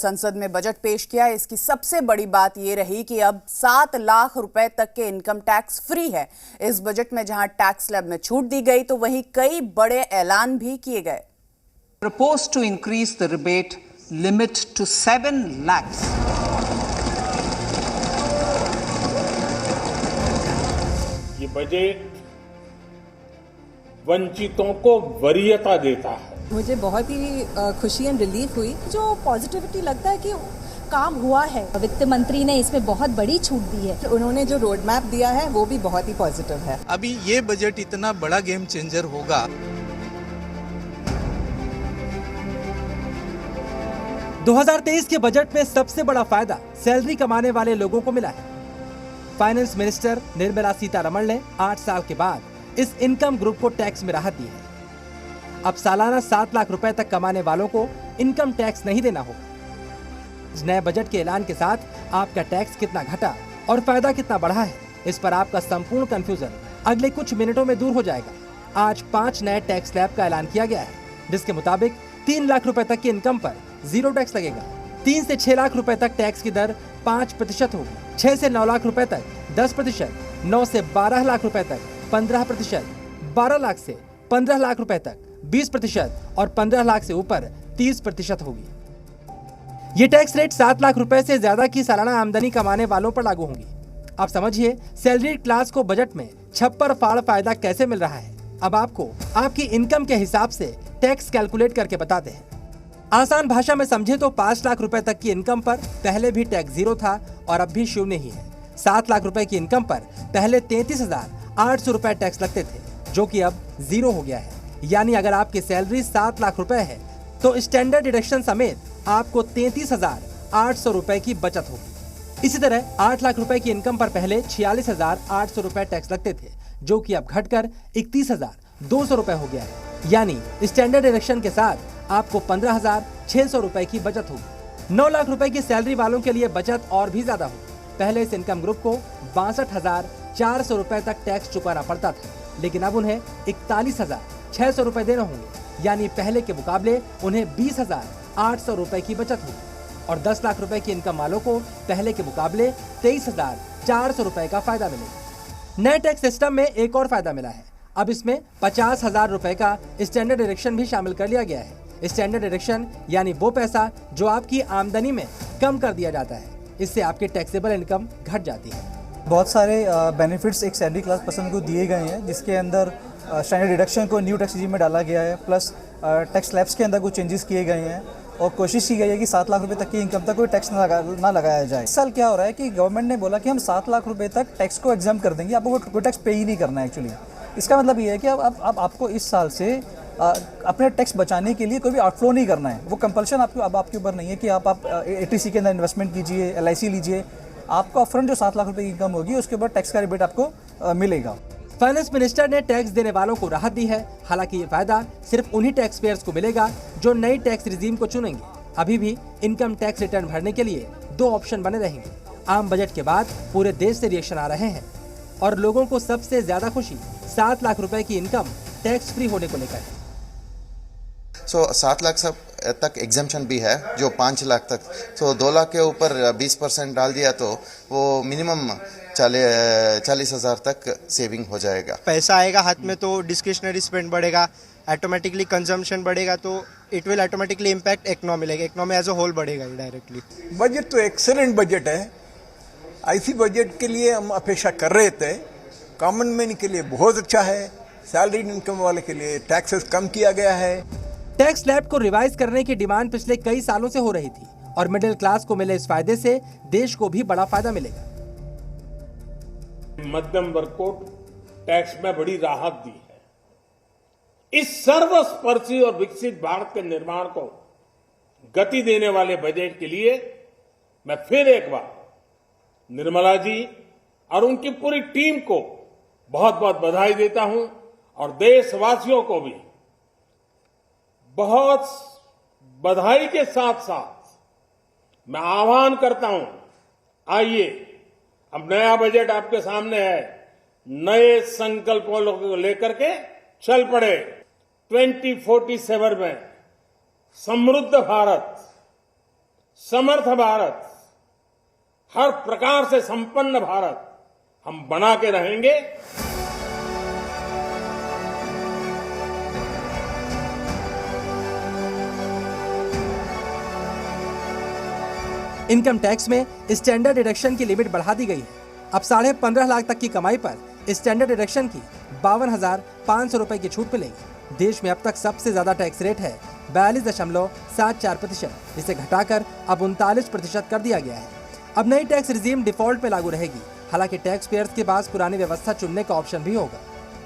संसद में बजट पेश किया। इसकी सबसे बड़ी बात यह रही कि अब 7 लाख रुपए तक के इनकम टैक्स फ्री है। इस बजट में जहां टैक्स स्लैब में छूट दी गई तो वहीं कई बड़े ऐलान भी किए गए। Propose to increase the rebate limit to 7 lakhs. ये बजट वंचितों को वरीयता देता है। मुझे बहुत ही खुशी एंड रिलीफ हुई। जो पॉजिटिविटी लगता है कि काम हुआ है। वित्त मंत्री ने इसमें बहुत बड़ी छूट दी है। उन्होंने जो रोड मैप दिया है वो भी बहुत ही पॉजिटिव है। अभी ये बजट इतना बड़ा गेम चेंजर होगा। 2023 के बजट में सबसे बड़ा फायदा सैलरी कमाने वाले लोगों को मिला है। फाइनेंस मिनिस्टर निर्मला सीतारमण ने 8 साल के बाद इस इनकम ग्रुप को टैक्स में राहत दी है। अब सालाना 7 लाख रुपए तक कमाने वालों को इनकम टैक्स नहीं देना होगा। इस नए बजट के ऐलान के साथ आपका टैक्स कितना घटा और फायदा कितना बढ़ा है, इस पर आपका संपूर्ण कंफ्यूजन अगले कुछ मिनटों में दूर हो जाएगा। आज 5 नए टैक्स स्लैब का ऐलान किया गया है, जिसके मुताबिक 3 लाख रुपए तक की इनकम पर 0 टैक्स लगेगा। 3 से 6 लाख रुपए तक टैक्स की दर 5% होगी। 6 से 9 लाख रुपए तक 10%, 9 से 12 लाख रुपए तक 15%, 12 लाख से 15 लाख रुपए तक 20% और 15 लाख से ऊपर 30% होगी। ये टैक्स रेट 7 लाख रुपए से ज्यादा की सालाना आमदनी कमाने वालों पर लागू होंगी। अब समझिए सैलरी क्लास को बजट में छप्पर फाड़ फायदा कैसे मिल रहा है। अब आपको आपकी इनकम के हिसाब से टैक्स कैलकुलेट करके बताते हैं। आसान भाषा में समझे तो 5 लाख रुपए तक की इनकम पर पहले भी टैक्स 0 था और अब भी शून्य ही है। 7 लाख रुपए की इनकम पर पहले 33,800 रुपए टैक्स लगते थे, जो कि अब 0 हो गया है। यानी अगर आपकी सैलरी 7 लाख रुपए है तो स्टैंडर्ड डिडक्शन समेत आपको 33,800 रुपए की बचत होगी। इसी तरह 8 लाख रुपए की इनकम पर पहले 46,800 रुपए टैक्स लगते थे, जो कि अब घटकर 31,200 रुपए हो गया है। यानी स्टैंडर्ड डिडक्शन के साथ आपको 15,600 रुपए की बचत होगी। 9 लाख रुपए की सैलरी वालों के लिए बचत और भी ज्यादा होगी। पहले इस इनकम ग्रुप को 62,400 रुपए तक टैक्स चुकाना पड़ता था, लेकिन अब उन्हें 41,600 रुपए देने होंगे। यानी पहले के मुकाबले उन्हें 20,800 रुपए की बचत होगी। और 10 लाख रुपए की इनकम वालों को पहले के मुकाबले 23,400 रुपए का फायदा मिलेगा। नए टैक्स सिस्टम में एक और फायदा मिला है। अब इसमें 50,000 रुपए का स्टैंडर्ड डिडक्शन भी शामिल कर लिया गया है। स्टैंडर्ड डिडक्शन यानी वो पैसा जो आपकी आमदनी में कम कर दिया जाता है। इससे आपकी टैक्सेबल इनकम घट जाती है। बहुत सारे बेनिफिट्स एक सैलरी क्लास पर्सन को दिए गए हैं, जिसके अंदर स्टैंडर्ड डिडक्शन को न्यू टैक्स रेजिम में डाला गया है, प्लस टैक्स स्लैब्स के अंदर कुछ चेंजेस किए गए हैं और कोशिश की गई है कि 7 लाख रुपए तक की इनकम तक कोई टैक्स ना लगाया जाए। इस साल क्या हो रहा है कि गवर्नमेंट ने बोला कि हम 7 लाख रुपए तक टैक्स को एग्जाम कर देंगे, आपको कोई टैक्स पे ही नहीं करना है। एक्चुअली इसका मतलब ये है कि अब आपको इस साल से अपने टैक्स बचाने के लिए कोई भी आउटफ्लो नहीं करना है। वो कंपल्शन आपके ऊपर नहीं है कि आप ATC के अंदर इन्वेस्टमेंट कीजिए, LIC लीजिए। आपको अपफ्रंट जो 7 लाख रुपए की इनकम होगी उसके ऊपर टैक्स का रिबेट आपको मिलेगा। फाइनेंस मिनिस्टर ने टैक्स देने वालों को राहत दी है। हालांकि ये फायदा सिर्फ उन्हीं टैक्स पेयर्स को मिलेगा जो नई टैक्स रिजीम को चुनेंगे। अभी भी इनकम टैक्स रिटर्न भरने के लिए 2 ऑप्शन बने रहेंगे। आम बजट के बाद पूरे देश से रिएक्शन आ रहे हैं और लोगों को सबसे ज्यादा खुशी 7 लाख रुपए की इनकम टैक्स फ्री होने को लेकर है। 7 लाख तक एग्जाम्पशन भी है, जो 5 लाख तक। 2 लाख के ऊपर 20% डाल दिया तो वो मिनिमम 40,000 तक सेविंग हो जाएगा। पैसा आएगा हाथ में तो डिस्क्रिशनरी स्पेंड बढ़ेगा, ऑटोमेटिकली कंजम्पशन बढ़ेगा, तो it will automatically impact economy as a whole बढ़ेगा डायरेक्टली। बजट तो एक्सेलेंट बजट है। ऐसी बजट के लिए हम अपेक्षा कर रहे थे। कॉमन मैन के लिए बहुत अच्छा है। सैलरी इनकम वाले के लिए टैक्सेस कम किया गया है। टैक्स स्लैब को रिवाइज करने की डिमांड पिछले कई सालों से हो रही थी और मिडिल क्लास को मिले इस फायदे से देश को भी बड़ा फायदा मिलेगा। मध्यम वर्ग को टैक्स में बड़ी राहत दी है। इस सर्वस्पर्शी और विकसित भारत के निर्माण को गति देने वाले बजट के लिए मैं फिर एक बार निर्मला जी और उनकी पूरी टीम को बहुत बहुत बधाई देता हूं और देशवासियों को भी बहुत बधाई के साथ साथ मैं आह्वान करता हूं, आइए अब नया बजट आपके सामने है। नए संकल्पों को लेकर के चल पड़े। 2047 में समृद्ध भारत, समर्थ भारत, हर प्रकार से संपन्न भारत हम बना के रहेंगे। इनकम टैक्स में स्टैंडर्ड डिडक्शन की लिमिट बढ़ा दी गई है। अब 15.5 लाख तक की कमाई पर स्टैंडर्ड डिडक्शन की 52,500 रुपए की छूट मिलेगी। देश में अब तक सबसे ज्यादा टैक्स रेट है 42.74%, जिसे घटाकर अब 39% कर दिया गया है। अब नई टैक्स रिजीम डिफॉल्ट में लागू रहेगी। हालांकि टैक्स पेयर्स के पास पुरानी व्यवस्था चुनने का ऑप्शन भी होगा।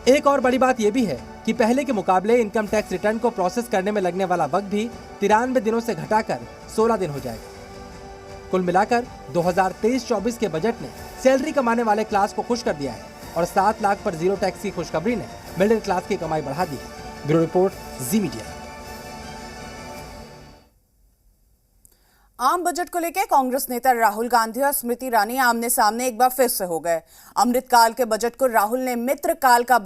एक और बड़ी बात यह भी है कि पहले के मुकाबले इनकम टैक्स रिटर्न को प्रोसेस करने में लगने वाला वक्त भी 93 दिनों से घटाकर 16 दिन हो जाएगा। कुल मिलाकर 2023-24 के बजट ने सैलरी कमाने वाले क्लास को खुश कर दिया है और 7 लाख पर जीरो टैक्स की खुशखबरी ने मिडिल क्लास की कमाई बढ़ा दी है। ब्यूरो रिपोर्ट, जी मीडिया। आम बजट को लेकर कांग्रेस नेता राहुल गांधी और स्मृति ईरानी आमने सामने एक बार फिर से हो गए। अमृतकाल के बजट को राहुल ने मित्रकाल का